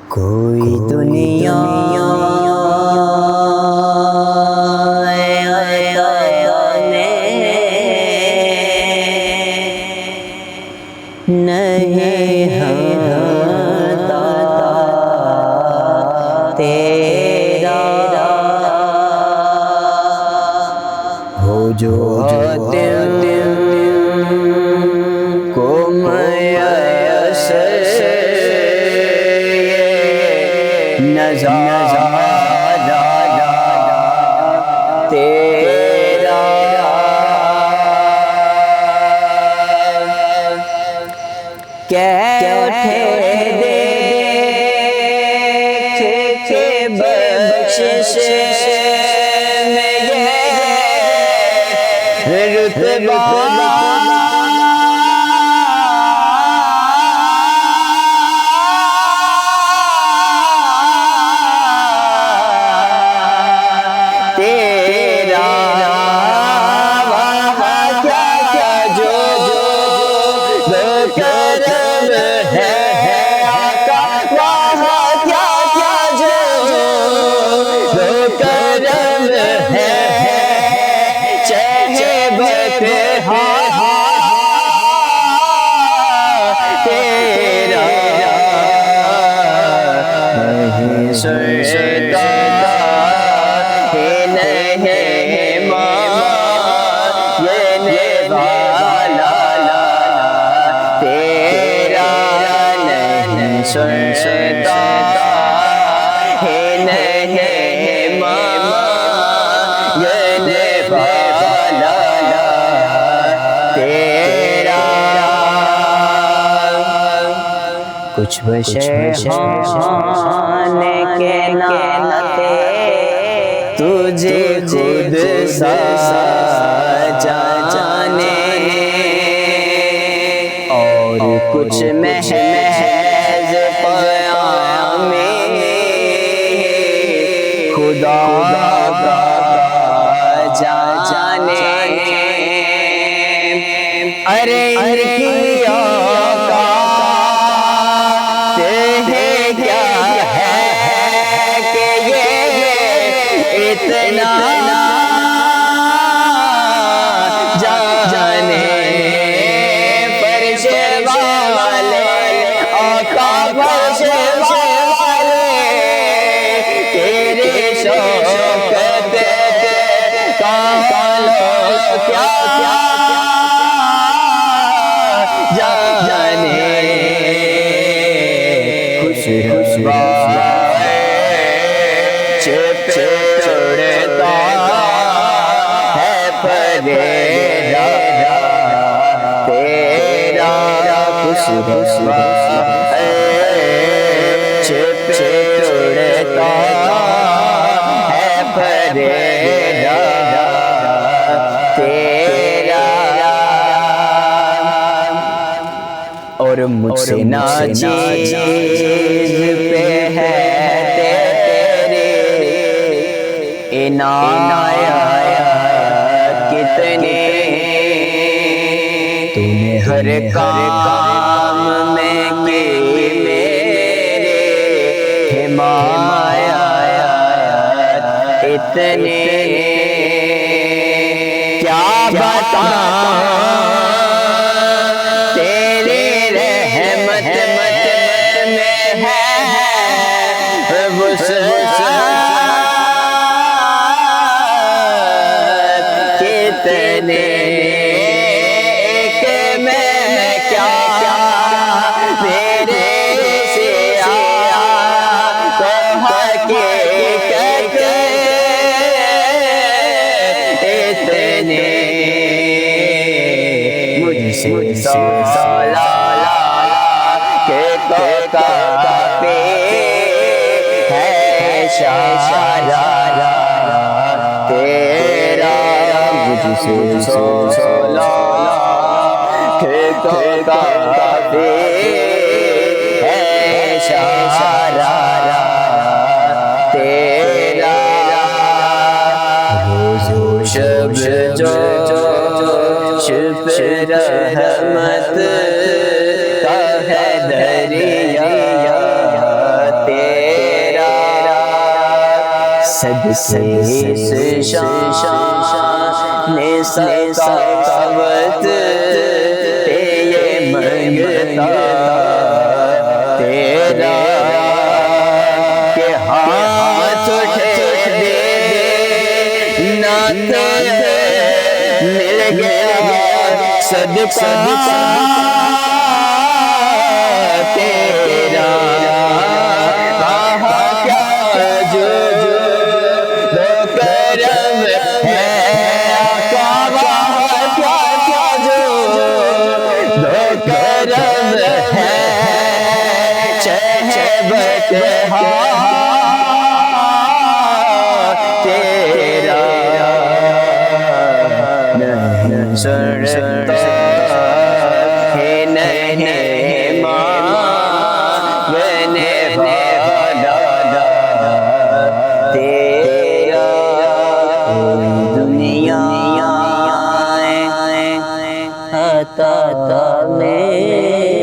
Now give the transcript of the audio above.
کوئی دنیا نہیں ہوتا تیرا ہو جو کو میسر نظارہ تیرا کہ اٹھے دیکھ کے بخشش میں یہ رتبہ کچھ بشیحان کے ناتے تجھے خود سا جانے اور کچھ محض پیام خدا کا جانے ارے کیا اتنا جانے فرش والے آقا فرش والے تیرے شوکت کا کیا جانے خوش اور مجھ سے ناچیز پہ ہے تیرے عنایت کتنے تو نے ہر کام میں کی میرے حمایت اتنے کیا بتاؤں کتنے کہ میں کیا میرے سے آیا تو حقیقت اتنے مجھ سے سولا کہ تو کافی ہے شاعرہ تیرا مجھ سے سولا کہ تو کافی ہے شاعرہ تیرا روز و شب جو شب رحمت کا ہے دریا صدقے اس شان سخاوت یہ منگتا تیرا کہ ہاتھ اٹھے دے نعت مل گیا صدقہ تیرا کیا جو کرم ہے آقا کیا جو کرم ہے شہبت تیرا نہیں سنتا ہے نہیں مانگنے والا تیرا دنیا عطا میں